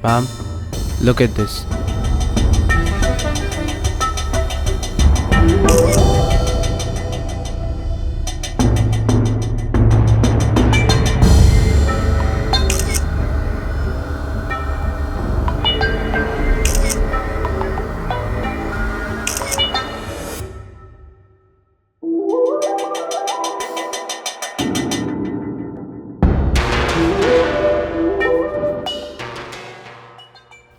Ma'am, look at this.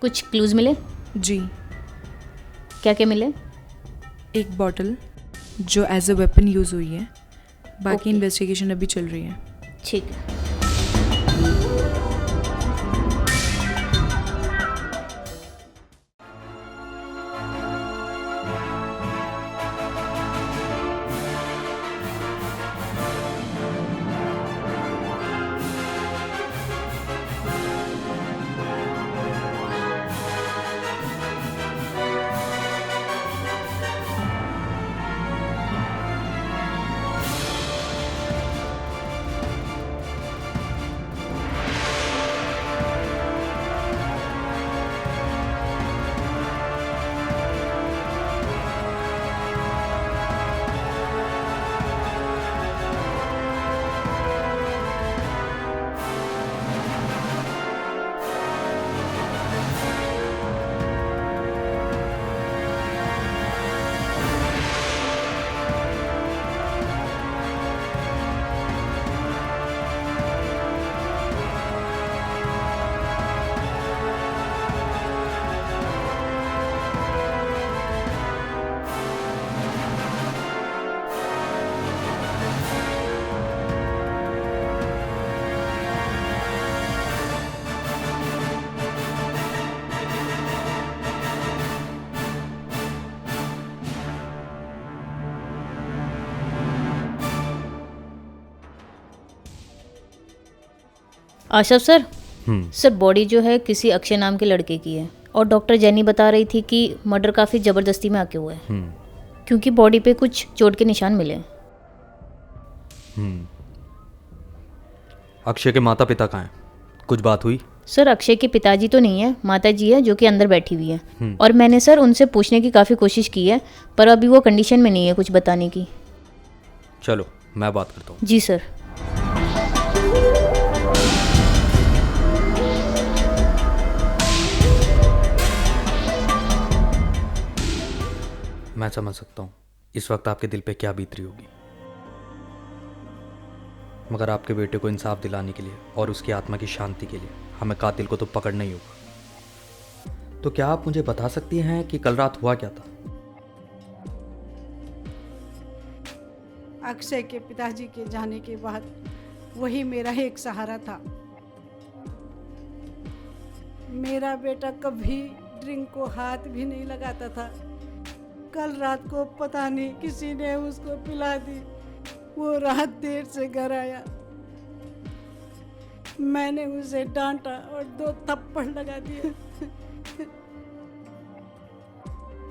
कुछ clues मिले? जी, क्या क्या मिले? एक बॉटल जो एज अ वेपन यूज़ हुई है। बाकी Okay. इन्वेस्टिगेशन अभी चल रही है। ठीक है। आशफ सर, सर बॉडी जो है किसी अक्षय नाम के लड़के की है और डॉक्टर जेनी बता रही थी कि मर्डर काफ़ी ज़बरदस्ती में आके हुआ है क्योंकि बॉडी पे कुछ चोट के निशान मिले। अक्षय के माता पिता कहाँ हैं? कुछ बात हुई? सर अक्षय के पिताजी तो नहीं है, माता जी है जो कि अंदर बैठी हुई है और मैंने सर उनसे पूछने की काफ़ी कोशिश की है पर अभी वो कंडीशन में नहीं है कुछ बताने की। चलो मैं बात करता हूँ। जी सर। मैं समझ सकता हूँ इस वक्त आपके दिल पे क्या बीत रही होगी, मगर आपके बेटे को इंसाफ दिलाने के लिए और उसकी आत्मा की शांति के लिए हमें कातिल को तो पकड़ना ही होगा। तो क्या आप मुझे बता सकती हैं कि कल रात हुआ क्या था? अक्षय के पिताजी के जाने के बाद वही मेरा एक सहारा था। मेरा बेटा कभी ड्रिंक को हाथ भी नहीं लगाता था। कल रात को पता नहीं किसी ने उसको पिला दी। वो रात देर से घर आया, मैंने उसे डांटा और 2 थप्पड़ लगा दिए।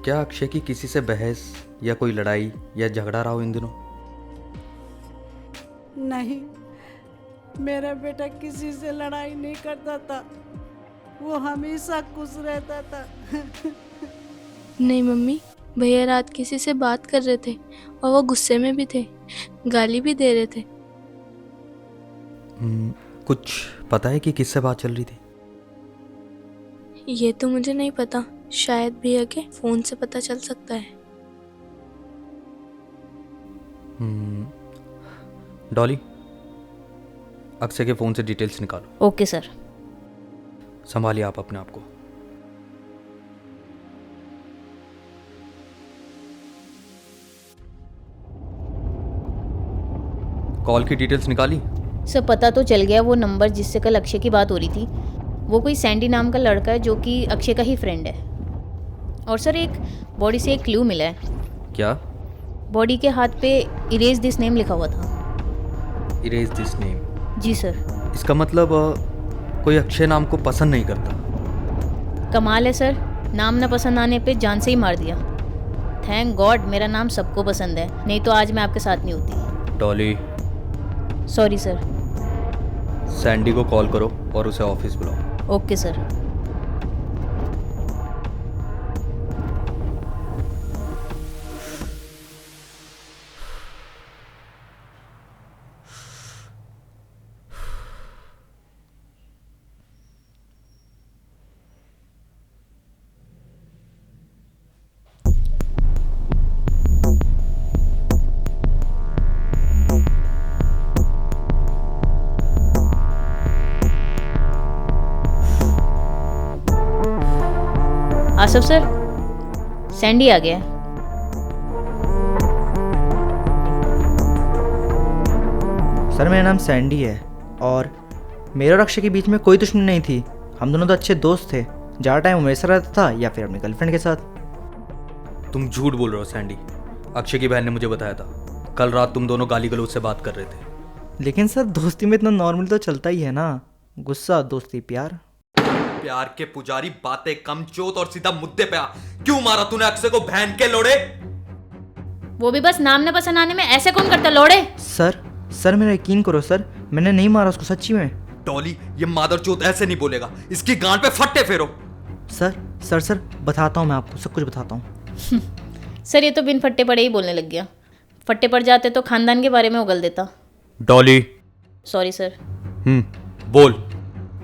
क्या अक्षय की किसी से बहस या कोई लड़ाई या झगड़ा रहा हो इन दिनों? नहीं, मेरा बेटा किसी से लड़ाई नहीं करता था, वो हमेशा खुश रहता था। नहीं मम्मी, भैया रात किसी से बात कर रहे थे और वो गुस्से में भी थे, गाली भी दे रहे थे। कुछ पता है कि किससे बात चल रही थी? ये तो मुझे नहीं पता, शायद भैया के फोन से पता चल सकता है। डॉली, अक्षय के फ़ोन से डिटेल्स निकालो। Okay sir. संभालिए आप अपने आप को। कॉल की डिटेल्स निकाली? सर पता तो चल गया, वो नंबर जिससे कल अक्षय की बात हो रही थी वो कोई सैंडी नाम का लड़का है जो कि अक्षय का ही फ्रेंड है। और सर एक बॉडी से एक क्लू मिला है। क्या? बॉडी के हाथ पे इरेज दिस नेम लिखा हुआ था। Erase this name? जी सर। इसका मतलब कोई अक्षय नाम को पसंद नहीं करता। कमाल है सर, नाम ना पसंद आने पे जान से ही मार दिया। थैंक गॉड मेरा नाम सबको पसंद है, नहीं तो आज मैं आपके साथ नहीं होती। Dolly, sorry sir. सैंडी को कॉल करो और उसे ऑफिस बुलाओ। Okay sir. Asaf sir, Sandy आ गया है। सर मेरा नाम सैंडी है और मेरे और अक्षय के बीच में कोई दुश्मनी नहीं थी। हम दोनों तो अच्छे दोस्त थे। ज़्यादा टाइम वो मेरे साथ रहता था या फिर अपनी गर्लफ्रेंड के साथ। तुम झूठ बोल रहे हो सैंडी। अक्षय की बहन ने मुझे बताया था कल रात तुम दोनों गाली गलौज से बात कर रहे थे। लेकिन सर दोस्ती में इतना नॉर्मल तो चलता ही है ना, गुस्सा दोस्ती प्यार। प्यार के पुजारी, बातें कम चोत और सीधा मुद्दे पे आ। क्यों मारा तूने अक्षय को बहन के लोड़े? वो भी बस नाम न पसंद आने में ऐसे कौन करता लोड़े? सर मेरा यकीन करो सर, मैंने नहीं मारा उसको सच्ची में। डॉली, ये मादरचोद ऐसे नहीं बोलेगा। इसकी गांड पे फट्टे फेरो। सर बताता हूँ, मैं आपको सब कुछ बताता हूँ। सर ये तो बिन फट्टे पड़े ही बोलने लग गया। फट्टे पड़ जाते तो खानदान के बारे में उगल देता। डॉली। Sorry sir. बोल।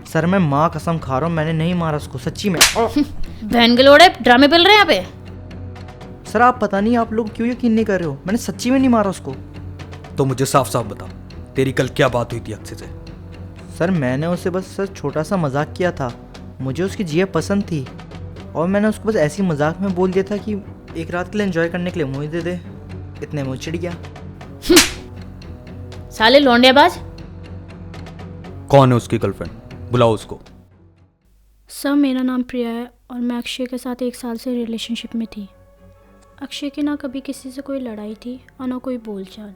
सर मैं माँ कसम खा रहा हूँ, मैंने नहीं मारा उसको सच्ची में। बहन के लोड़े ड्रामे पेल रहे हैं यहाँ पे। सर आप पता नहीं आप लोग क्यों यकीन नहीं कर रहे हो, मैंने सच्ची में नहीं मारा उसको। तो मुझे साफ साफ बता, तेरी कल क्या बात हुई थी अक्षय से? सर मैंने उससे बस सर छोटा सा मजाक किया था। मुझे उसकी जिया पसंद थी और मैंने उसको बस ऐसी मजाक में बोल दिया था कि एक रात के लिए एंजॉय करने के लिए मुझे दे दे। इतने में चिढ़ गया। साले लौंडेबाज। कौन है उसकी गर्लफ्रेंड? बुलाओ उसको। सर मेरा नाम प्रिया है और मैं अक्षय के साथ 1 साल से रिलेशनशिप में थी। अक्षय की ना कभी किसी से कोई लड़ाई थी और ना कोई बोलचाल।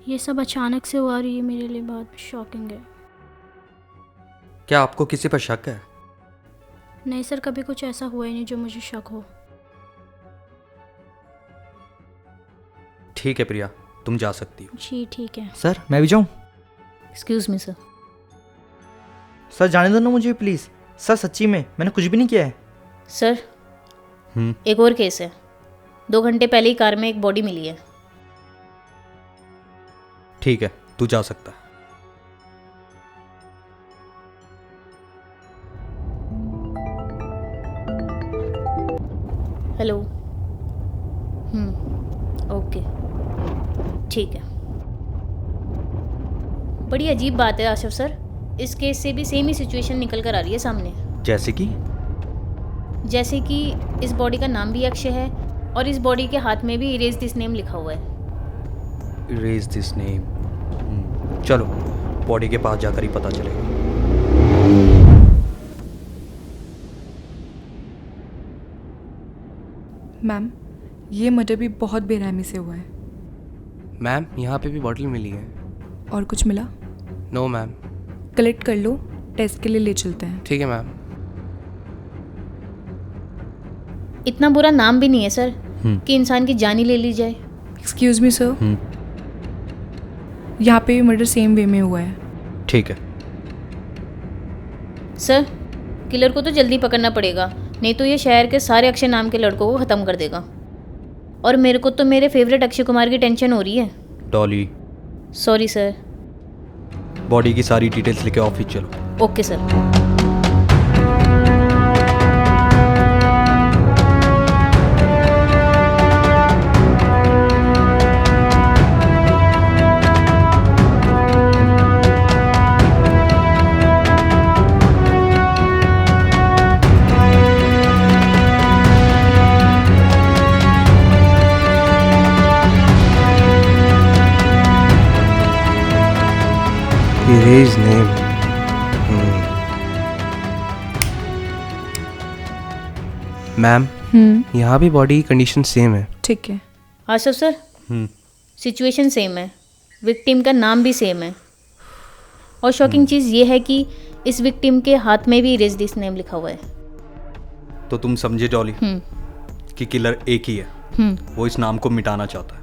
ये सब अचानक से हुआ और ये मेरे लिए बहुत शॉकिंग है। क्या आपको किसी पर शक है? नहीं सर, कभी कुछ ऐसा हुआ ही नहीं जो मुझे शक हो। ठीक है प्रिया, तुम जा सकती हो। जी ठीक है। सर मैं भी जाऊँ? Excuse me sir. सर जाने दो ना मुझे प्लीज़। सर सच्ची में मैंने कुछ भी नहीं किया है। सर एक और केस है। 2 घंटे पहले ही कार में एक बॉडी मिली है। ठीक है, तू जा सकता है। हेलो। ओके ठीक है। बड़ी अजीब बात है आशफ सर, इस केस से भी सेम ही सिचुएशन निकल कर आ रही है सामने। जैसे कि इस बॉडी का नाम भी अक्षय है और इस बॉडी के हाथ में भी इरेज दिस नेम लिखा हुआ है। Erase this name. चलो बॉडी के पास जाकर ही पता चलेगा। मैम ये मर्डर भी बहुत बेरहमी से हुआ है। मैम यहाँ पे भी बॉटल मिली है। और कुछ मिला? No ma'am. कलेक्ट कर लो, टेस्ट के लिए ले चलते हैं। ठीक है मैम। इतना बुरा नाम भी नहीं है सर कि इंसान की जान ही ले ली जाए। एक्सक्यूज मी सर, यहाँ पे भी मर्डर सेम वे में हुआ है। ठीक है सर, किलर को तो जल्दी पकड़ना पड़ेगा, नहीं तो ये शहर के सारे अक्षय नाम के लड़कों को ख़त्म कर देगा। और मेरे को तो मेरे फेवरेट अक्षय कुमार की टेंशन हो रही है। डॉली। Sorry sir. बॉडी की सारी डिटेल्स लेके ऑफिस चलो। Okay sir. Erase name. Ma'am यहाँ भी बॉडी की कंडीशन सेम है। ठीक है। आशफ सर, सिचुएशन सेम है, विक्टिम का नाम भी सेम है और शॉकिंग चीज़ ये है कि इस विक्टिम के हाथ में भी इरेज दिस नेम लिखा हुआ है। तो तुम समझे डॉली कि किलर एक ही है। वो इस नाम को मिटाना चाहता है।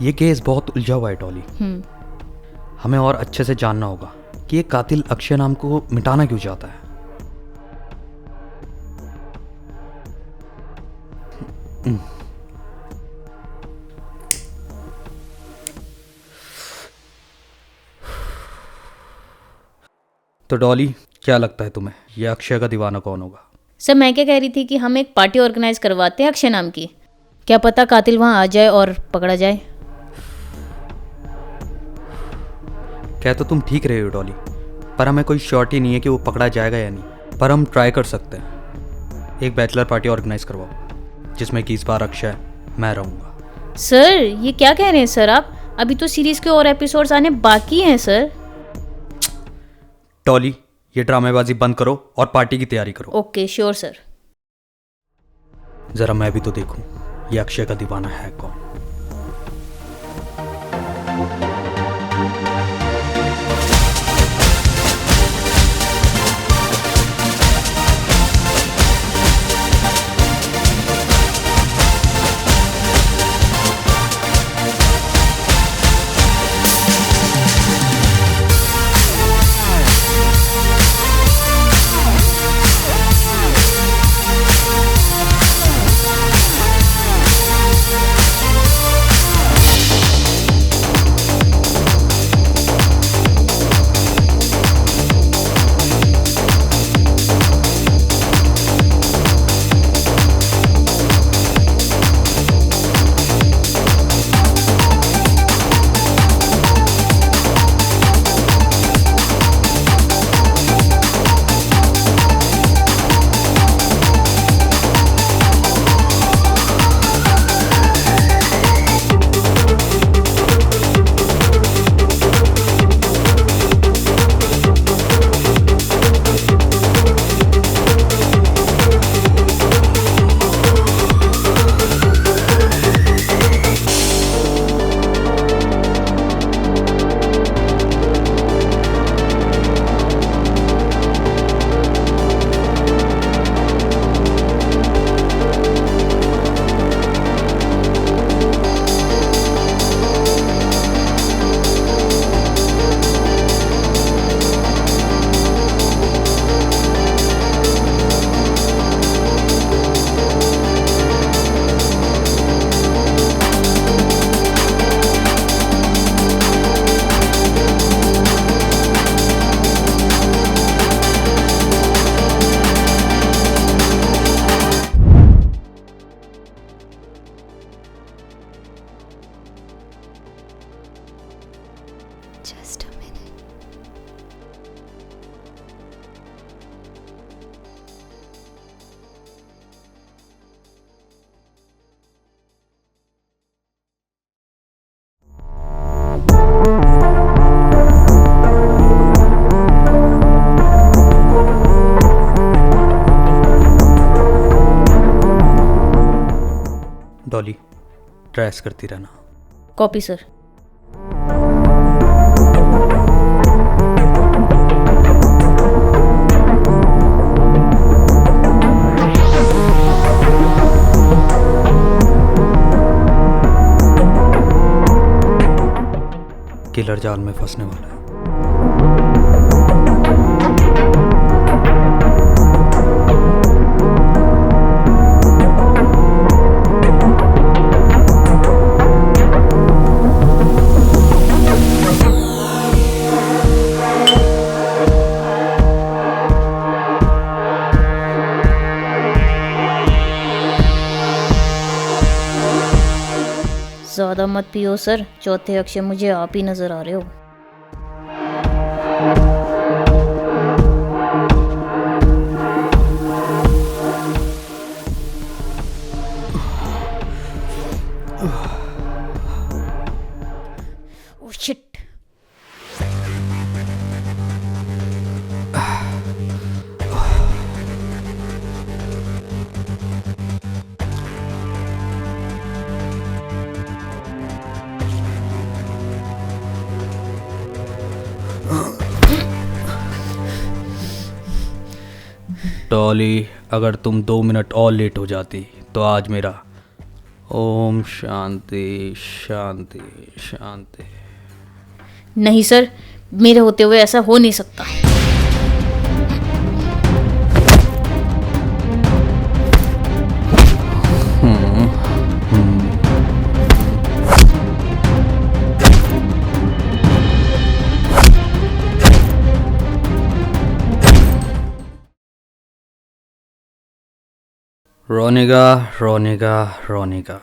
ये केस बहुत उलझा हुआ है डॉली। हमें और अच्छे से जानना होगा कि ये कातिल अक्षय नाम को मिटाना क्यों चाहता है। तो डॉली, क्या लगता है तुम्हें ये अक्षय का दीवाना कौन होगा? सर मैं क्या कह रही थी कि हम एक पार्टी ऑर्गेनाइज करवाते हैं अक्षय नाम की। क्या पता कातिल वहाँ आ जाए और पकड़ा जाए। कह तो तुम ठीक रहे हो डॉली, पर हमें कोई श्योरिटी नहीं है कि वो पकड़ा जाएगा या नहीं। पर हम ट्राई कर सकते हैं। एक बैचलर पार्टी ऑर्गेनाइज करवाओ जिसमें कि इस बार अक्षय मैं रहूँगा। सर ये क्या कह रहे हैं सर आप? अभी तो सीरीज के और एपिसोड्स आने बाकी हैं सर। डॉली, ये ड्रामेबाजी बंद करो और पार्टी की तैयारी करो। Okay sure sir. जरा मैं भी तो देखूं ये अक्षय का दीवाना है कौन। Just a minute. Dolly, trace करती रहना। Copy sir. किलर जाल में फंसने वाला है। ज़्यादा मत पियो सर, चौथे अक्षय मुझे आप ही नज़र आ रहे हो। Oh shit. डॉली, अगर तुम 2 मिनट और लेट हो जाती तो आज मेरा ओम शांति शांति शांति। नहीं सर, मेरे होते हुए ऐसा हो नहीं सकता। रोनिका रोनिका रोनिका,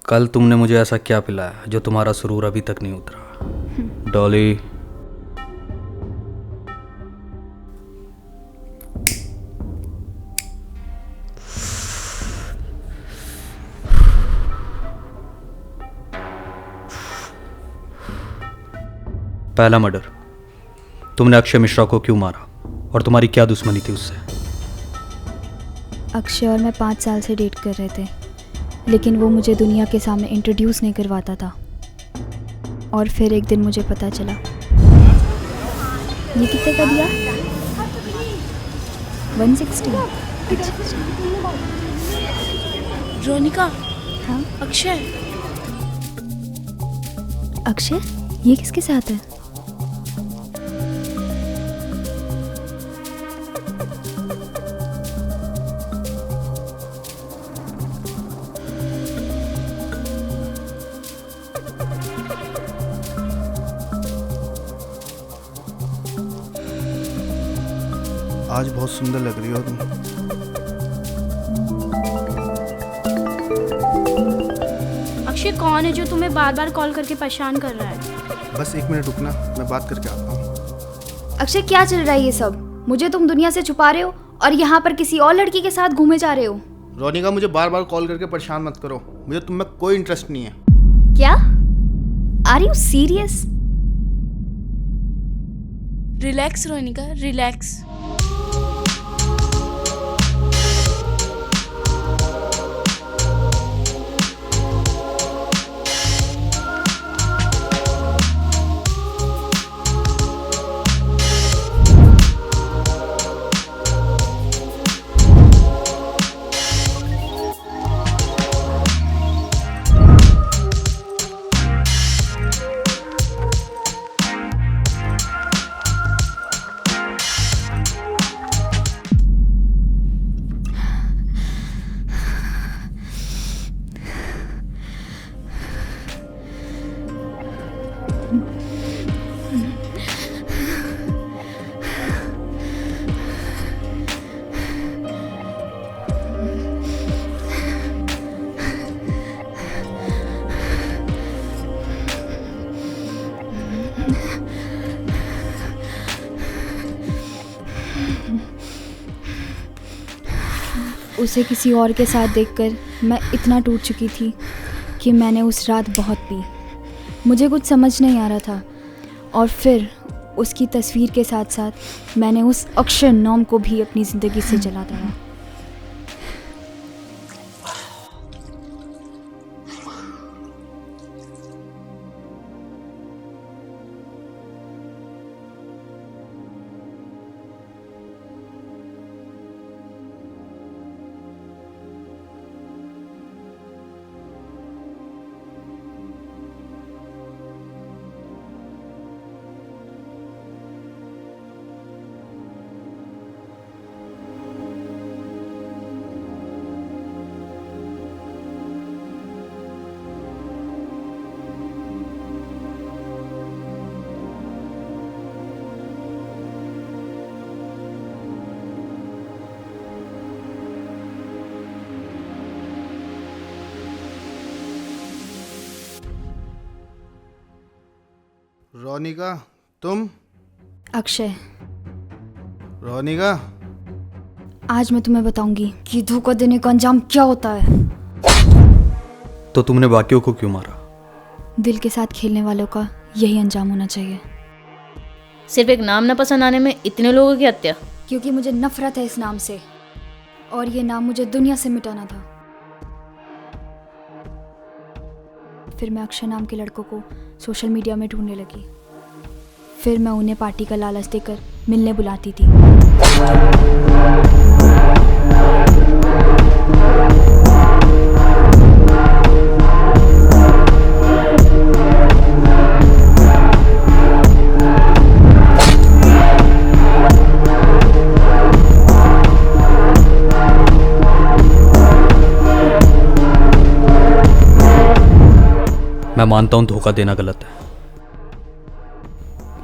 कल तुमने मुझे ऐसा क्या पिलाया जो तुम्हारा सुरूर अभी तक नहीं उतरा? डॉली, पहला मर्डर, तुमने अक्षय मिश्रा को क्यों मारा और तुम्हारी क्या दुश्मनी थी उससे? अक्षय और मैं 5 साल से डेट कर रहे थे, लेकिन वो मुझे दुनिया के सामने इंट्रोड्यूस नहीं करवाता था। और फिर एक दिन मुझे पता चला। ये कितने का दिया? 160। रोनिका। हाँ अक्षय। अक्षय, ये किसके साथ है? आज बहुत सुंदर लग रही हो तुम। अक्षय कौन है जो तुम्हें बार बार कॉल करके परेशान कर रहा है? बस 1 मिनट रुकना, मैं बात करके आता हूँ। अक्षय, क्या चल रहा है ये सब? मुझे तुम दुनिया से छुपा रहे हो और यहाँ पर किसी और लड़की के साथ घूमे जा रहे हो। रोनिका, मुझे बार बार कॉल करके परेशान मत करो, मुझे तुम में कोई इंटरेस्ट नहीं है। क्या? Are you serious? Relax Ronika, relax. उसे किसी और के साथ देखकर मैं इतना टूट चुकी थी कि मैंने उस रात बहुत पी। मुझे कुछ समझ नहीं आ रहा था। और फिर उसकी तस्वीर के साथ साथ मैंने उस अक्षय नाम को भी अपनी ज़िंदगी से जला दिया। रोनिका, तुम? अक्षय, रोनिका, आज मैं तुम्हें बताऊंगी कि धोखा देने का अंजाम क्या होता है। तो तुमने बाकियों को क्यों मारा? दिल के साथ खेलने वालों का यही अंजाम होना चाहिए। सिर्फ एक नाम न पसंद आने में इतने लोगों की हत्या? क्योंकि मुझे नफरत है इस नाम से, और ये नाम मुझे दुनिया से मिटाना था। फिर मैं अक्षय नाम के लड़कों को सोशल मीडिया में ढूंढने लगी। फिर मैं उन्हें पार्टी का लालच देकर मिलने बुलाती थी। मैं मानता हूं धोखा देना गलत है,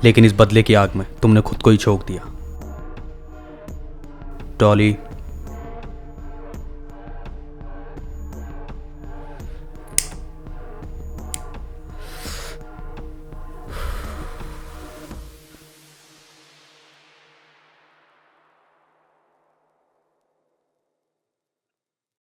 लेकिन इस बदले की आग में तुमने खुद को ही झोंक दिया। डॉली,